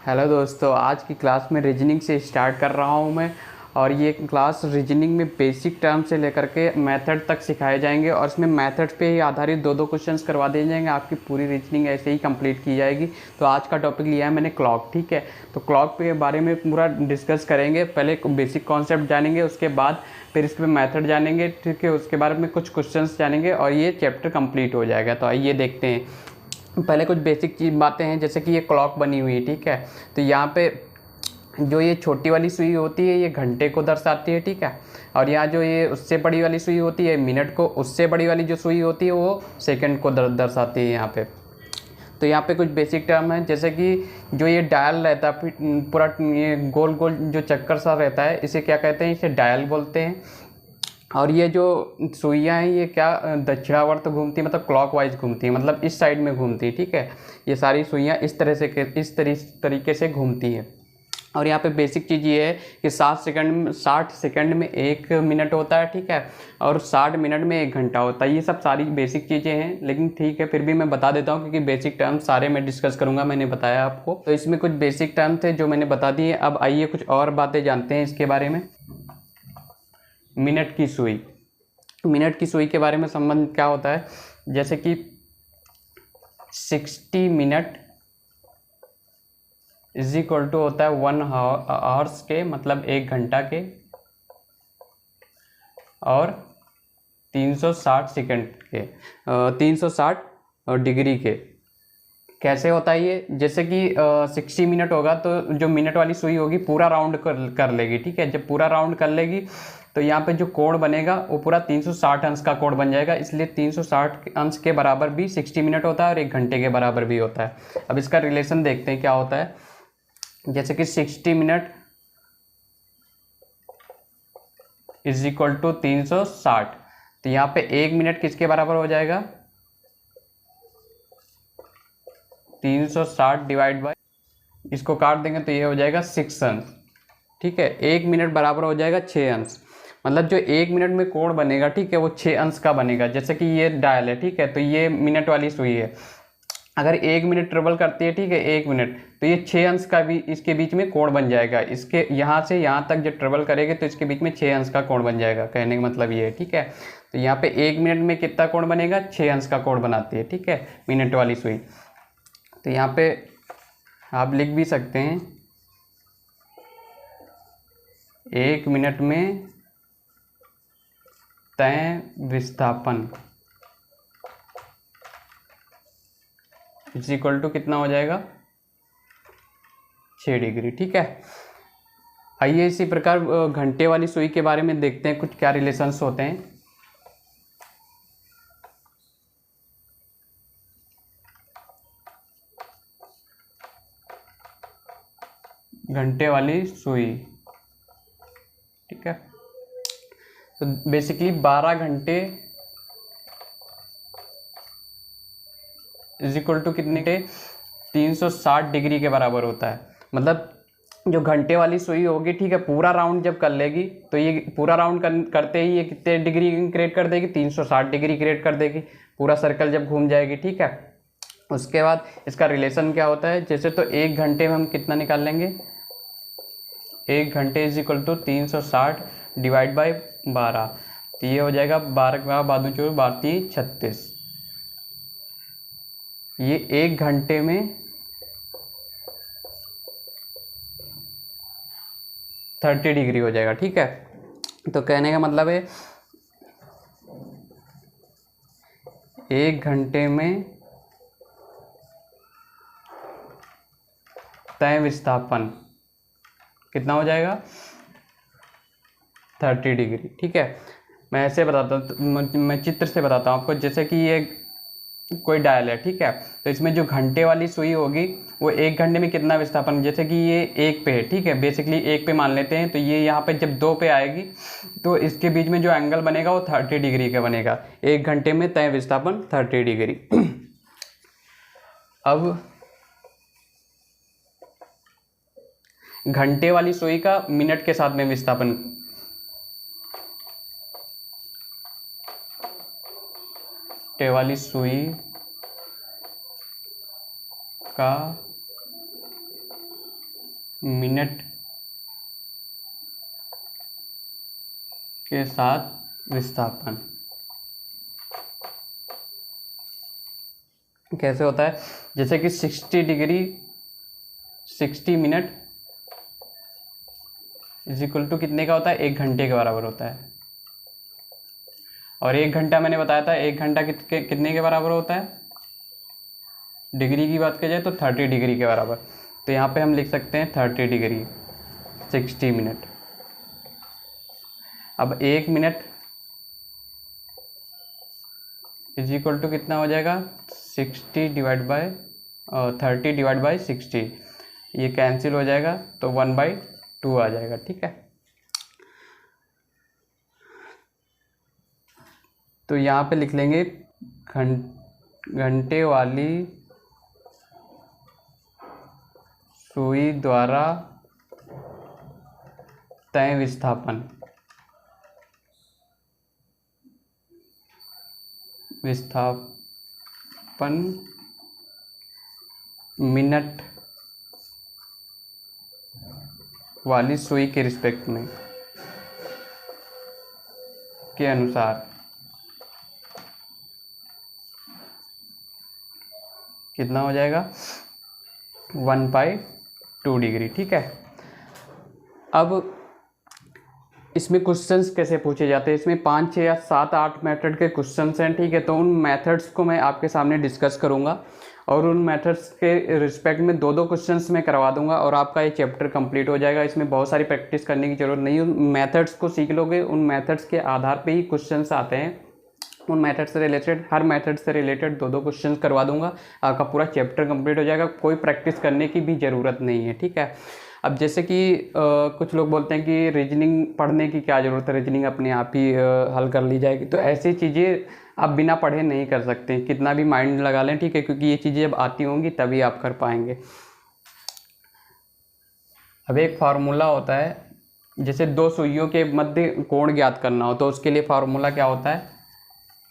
Hello दोस्तों, आज की क्लास में रीजनिंग से स्टार्ट कर रहा हूं मैं। और ये क्लास रीजनिंग में बेसिक टर्म से लेकर के मेथड तक सिखाए जाएंगे और इसमें मेथड पे ही आधारित दो दो क्वेश्चंस करवा दिए जाएंगे। आपकी पूरी रीजनिंग ऐसे ही कंप्लीट की जाएगी। तो आज का टॉपिक लिया है मैंने क्लॉक, ठीक है। तो क्लॉक के बारे में पूरा डिस्कस करेंगे। पहले बेसिक कॉन्सेप्ट जानेंगे, उसके बाद फिर इसके मेथड जानेंगे, ठीक है। उसके बारे में कुछ क्वेश्चंस जानेंगे और ये चैप्टर कंप्लीट हो जाएगा। तो आइए देखते हैं। पहले कुछ बेसिक चीज़ बातें हैं, जैसे कि ये क्लॉक बनी हुई है, ठीक है। तो यहाँ पे जो ये छोटी वाली सुई होती है ये घंटे को दर्शाती है, ठीक है। और यहाँ जो ये उससे बड़ी वाली सुई होती है मिनट को, उससे बड़ी वाली जो सुई होती है वो सेकंड को दर्शाती है यहाँ पे। तो यहाँ पे कुछ बेसिक टर्म है, जैसे कि जो ये डायल रहता है पूरा ये गोल गोल जो चक्कर सा रहता है, इसे क्या कहते हैं, इसे डायल बोलते हैं। और ये जो सुइयाँ हैं ये क्या दक्षिणावर्त घूमती है, मतलब क्लॉकवाइज घूमती है, मतलब इस साइड में घूमती है, ठीक है। ये सारी सुइयाँ इस तरह से तरीके से घूमती हैं। और यहाँ पे बेसिक चीज़ ये है कि 60 सेकंड में 1 मिनट होता है, ठीक है। और 60 मिनट में 1 घंटा होता है। ये सब सारी बेसिक चीज़ें हैं, लेकिन ठीक है फिर भी मैं बता देता हूँ क्योंकि बेसिक टर्म सारे मैं डिस्कस करूँगा, मैंने बताया आपको। तो इसमें कुछ बेसिक टर्म थे जो मैंने बता दिए। अब आइए कुछ और बातें जानते हैं इसके बारे में। मिनट की सुई, मिनट की सुई के बारे में संबंध क्या होता है, जैसे कि 60 मिनट इज इक्वल टू होता है 1 आवर्स के, मतलब 1 घंटा के, और 360 सेकंड के, 360 डिग्री के। कैसे होता है ये, जैसे कि 60 मिनट होगा तो जो मिनट वाली सुई होगी पूरा राउंड कर लेगी, ठीक है। जब पूरा राउंड कर लेगी तो यहाँ पे जो कोण बनेगा वो पूरा 360 अंश का कोण बन जाएगा। इसलिए 360 अंश के बराबर भी 60 मिनट होता है और 1 घंटे के बराबर भी होता है। अब इसका रिलेशन देखते हैं क्या होता है। जैसे कि 60 मिनट इज इक्वल टू 360, तो यहाँ पे 1 मिनट किसके बराबर हो जाएगा, 360 डिवाइड बाई, इसको काट देंगे तो ये हो जाएगा 6 अंश, ठीक है। 1 मिनट बराबर हो जाएगा 6 अंश, मतलब जो 1 मिनट में कोण बनेगा, ठीक है, वो 6 अंश का बनेगा। जैसे कि ये डायल है, ठीक है, तो ये मिनट वाली सुई है। अगर 1 मिनट ट्रेवल करती है, ठीक है, 1 मिनट, तो ये 6 अंश का भी इसके बीच में कोण बन जाएगा। इसके यहाँ से यहाँ तक जब ट्रेवल करेगी तो इसके बीच में 6 अंश का कोण बन जाएगा। कहने का मतलब ये है, ठीक है। तो यहाँ पे 1 मिनट में कितना कोण बनेगा, 6 अंश का कोण बनाती है, ठीक है, मिनट वाली सुई। तो यहाँ पे आप लिख भी सकते हैं 1 मिनट में तय विस्थापन इज इक्वल टू कितना हो जाएगा, 6 डिग्री, ठीक है। आइए इसी प्रकार घंटे वाली सुई के बारे में देखते हैं कुछ क्या रिलेशंस होते हैं। घंटे वाली सुई, ठीक है। तो बेसिकली 12 घंटे इज इक्वल टू कितने के, 360 डिग्री के बराबर होता है। मतलब जो घंटे वाली सुई होगी, ठीक है, पूरा राउंड जब कर लेगी तो ये पूरा राउंड करते ही ये कितने डिग्री क्रिएट कर देगी, 360 डिग्री क्रिएट कर देगी, पूरा सर्कल जब घूम जाएगी, ठीक है। उसके बाद इसका रिलेशन क्या होता है, जैसे तो 1 घंटे में हम कितना निकाल लेंगे, 1 घंटे is equal to 360 divide by 12, तो ये हो जाएगा 12 का 36। ये 1 घंटे में 30 डिग्री हो जाएगा, ठीक है। तो कहने का मतलब है 1 घंटे में तय विस्थापन कितना हो जाएगा, 30 डिग्री, ठीक है। मैं ऐसे बताता हूँ, मैं चित्र से बताता हूँ आपको। जैसे कि ये कोई डायल है, ठीक है, तो इसमें जो घंटे वाली सुई होगी वो 1 घंटे में कितना विस्थापन, जैसे कि ये 1 पे है, ठीक है, बेसिकली 1 पे मान लेते हैं। तो ये यहाँ पे जब 2 पे आएगी तो इसके बीच में जो एंगल बनेगा वो 30 डिग्री का बनेगा। 1 घंटे में तय विस्थापन 30 डिग्री। अब घंटे वाली सुई का मिनट के साथ में विस्थापन, घंटे वाली सुई का मिनट के साथ विस्थापन कैसे होता है, जैसे कि 60 degree 60 minute is equal to कितने का होता है, 1 घंटे के बराबर होता है। और 1 घंटा मैंने बताया था, 1 घंटा कितने के बराबर होता है, डिग्री की बात की जाए तो 30 डिग्री के बराबर। तो यहाँ पे हम लिख सकते हैं 30 डिग्री 60 मिनट। अब 1 मिनट इज इक्वल टू कितना हो जाएगा, 60 डिवाइड बाय 30 डिवाइड बाय 60, ये कैंसिल हो जाएगा तो 1/2 आ जाएगा। ठीक है, तो यहाँ पे लिख लेंगे घंटे वाली सुई द्वारा तय विस्थापन मिनट वाली सुई के रिस्पेक्ट में के अनुसार कितना हो जाएगा, 1/2 डिग्री। ठीक है, अब इसमें क्वेश्चंस कैसे पूछे जाते हैं, इसमें 5, 6 या 7, 8 मेथड के क्वेश्चंस हैं। ठीक है, तो उन मेथड्स को मैं आपके सामने डिस्कस करूंगा और उन मेथड्स के रिस्पेक्ट में 2-2 क्वेश्चंस मैं करवा दूंगा और आपका ये चैप्टर कंप्लीट हो जाएगा। इसमें बहुत सारी प्रैक्टिस करने की जरूरत नहीं है, उन मेथड्स को सीख लोगे, उन मेथड्स के आधार पे ही क्वेश्चंस आते हैं। उन मेथड से रिलेटेड, हर मेथड से रिलेटेड 2-2 क्वेश्चंस करवा दूंगा, आपका पूरा चैप्टर कंप्लीट हो जाएगा, कोई प्रैक्टिस करने की भी ज़रूरत नहीं है। ठीक है, अब जैसे कि कुछ लोग बोलते हैं कि रीजनिंग पढ़ने की क्या ज़रूरत है, रीजनिंग अपने आप ही हल कर ली जाएगी, तो ऐसी चीज़ें आप बिना पढ़े नहीं कर सकते, कितना भी माइंड लगा लें। ठीक है, क्योंकि ये चीज़ें जब आती होंगी तभी आप कर पाएंगे। अब एक फार्मूला होता है, जैसे 2 सुइयों के मध्य कोण ज्ञात करना हो तो उसके लिए फार्मूला क्या होता है,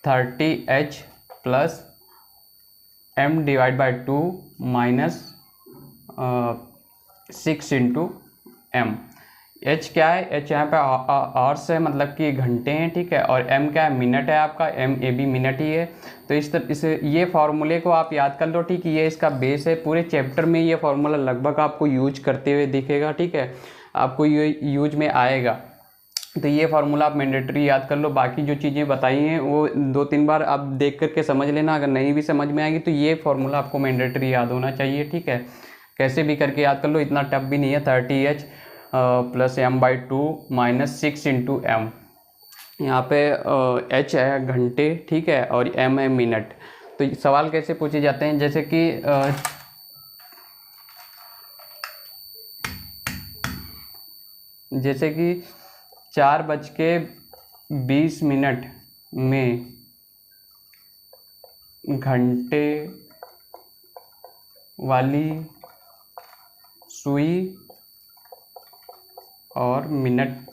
30H plus m divide by 2 minus 6 into M. H क्या है, एच यहाँ पे आवर्स है, मतलब कि घंटे हैं। ठीक है, और एम क्या है, मिनट है, आपका एम ए बी मिनट ही है। तो इस ये फार्मूले को आप याद कर लो। ठीक है, ये इसका बेस है, पूरे चैप्टर में ये फार्मूला लगभग आपको यूज करते हुए दिखेगा। ठीक है, आपको ये यूज में आएगा, तो ये फार्मूला आप मैंडेटरी याद कर लो। बाकी जो चीज़ें बताई हैं वो 2-3 बार आप देख करके समझ लेना, अगर नहीं भी समझ में आएगी तो ये फार्मूला आपको मैंडेटरी याद होना चाहिए। ठीक है, कैसे भी करके याद कर लो, इतना टफ भी नहीं है। 30H plus m/2 minus 6 into M. यहाँ पे H है घंटे, ठीक है, और M है मिनट। तो सवाल कैसे पूछे जाते हैं, जैसे कि 4:20 में घंटे वाली सुई और मिनट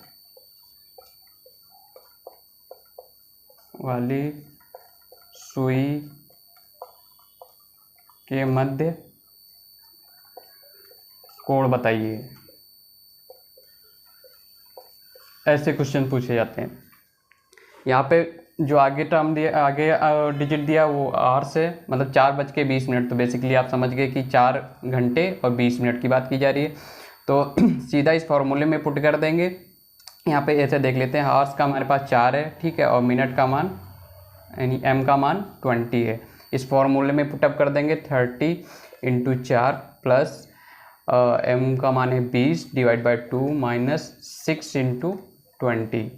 वाली सुई के मध्य कोण बताइए। ऐसे क्वेश्चन पूछे जाते हैं। यहाँ पे जो आगे टर्म दिया, आगे डिजिट दिया वो आर से, मतलब 4:20। तो बेसिकली आप समझ गए कि 4 घंटे और 20 मिनट की बात की जा रही है। तो सीधा इस फॉर्मूले में पुट कर देंगे। यहाँ पे ऐसे देख लेते हैं, आवर्स का हमारे पास 4 है, ठीक है, और मिनट का मान यानी m का मान 20 है। इस फॉर्मूले में पुटअप कर देंगे 30 इंटू 4 प्लस m का मान है 20 डिवाइड बाई 2 माइनस 6 इंटू 20।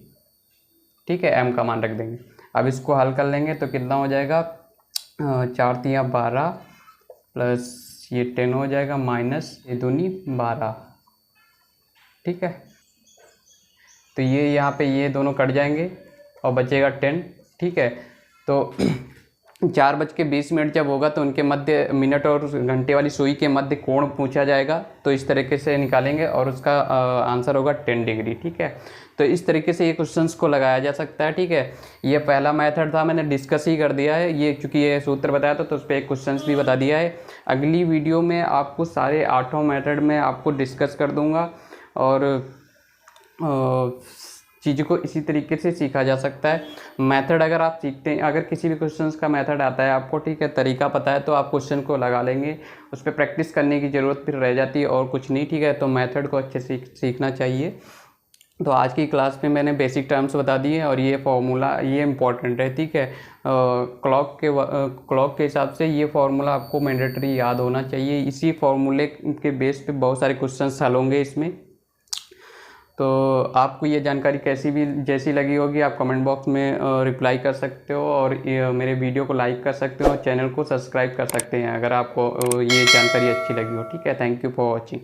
ठीक है, m का मान रख देंगे। अब इसको हल कर लेंगे तो कितना हो जाएगा, 4 तिया 12 प्लस ये 10 हो जाएगा माइनस ये दूनी 12। ठीक है, तो ये यहाँ पे ये दोनों कट जाएंगे और बचेगा 10। ठीक है, तो 4:20 जब होगा तो उनके मध्य मिनट और घंटे वाली सुई के मध्य कोण पूछा जाएगा, तो इस तरीके से निकालेंगे और उसका आंसर होगा 10 डिग्री। ठीक है, तो इस तरीके से ये क्वेश्चंस को लगाया जा सकता है। ठीक है, ये पहला मेथड था, मैंने डिस्कस ही कर दिया है ये, क्योंकि ये सूत्र बताया था तो उस पर एक क्वेश्चंस भी बता दिया है। अगली वीडियो में आपको सारे 8 मेथड में आपको डिस्कस कर दूँगा और चीज़ों को इसी तरीके से सीखा जा सकता है। मेथड अगर आप सीखते हैं, अगर किसी भी क्वेश्चंस का मेथड आता है आपको, ठीक है, तरीका पता है, तो आप क्वेश्चन को लगा लेंगे, उस पर प्रैक्टिस करने की ज़रूरत फिर रह जाती है और कुछ नहीं। ठीक है, तो मेथड को अच्छे से सीखना चाहिए। तो आज की क्लास में मैंने बेसिक टर्म्स बता दिए और ये फार्मूला ये इम्पॉर्टेंट है। ठीक है, क्लॉक के हिसाब से ये फार्मूला आपको मैंडेटरी याद होना चाहिए। इसी फार्मूले के बेस पे बहुत सारे क्वेश्चंस हल होंगे इसमें। तो आपको ये जानकारी जैसी लगी होगी आप कमेंट बॉक्स में रिप्लाई कर सकते हो और मेरे वीडियो को लाइक कर सकते हो और चैनल को सब्सक्राइब कर सकते हैं अगर आपको ये जानकारी अच्छी लगी हो। ठीक है, थैंक यू फॉर वॉचिंग।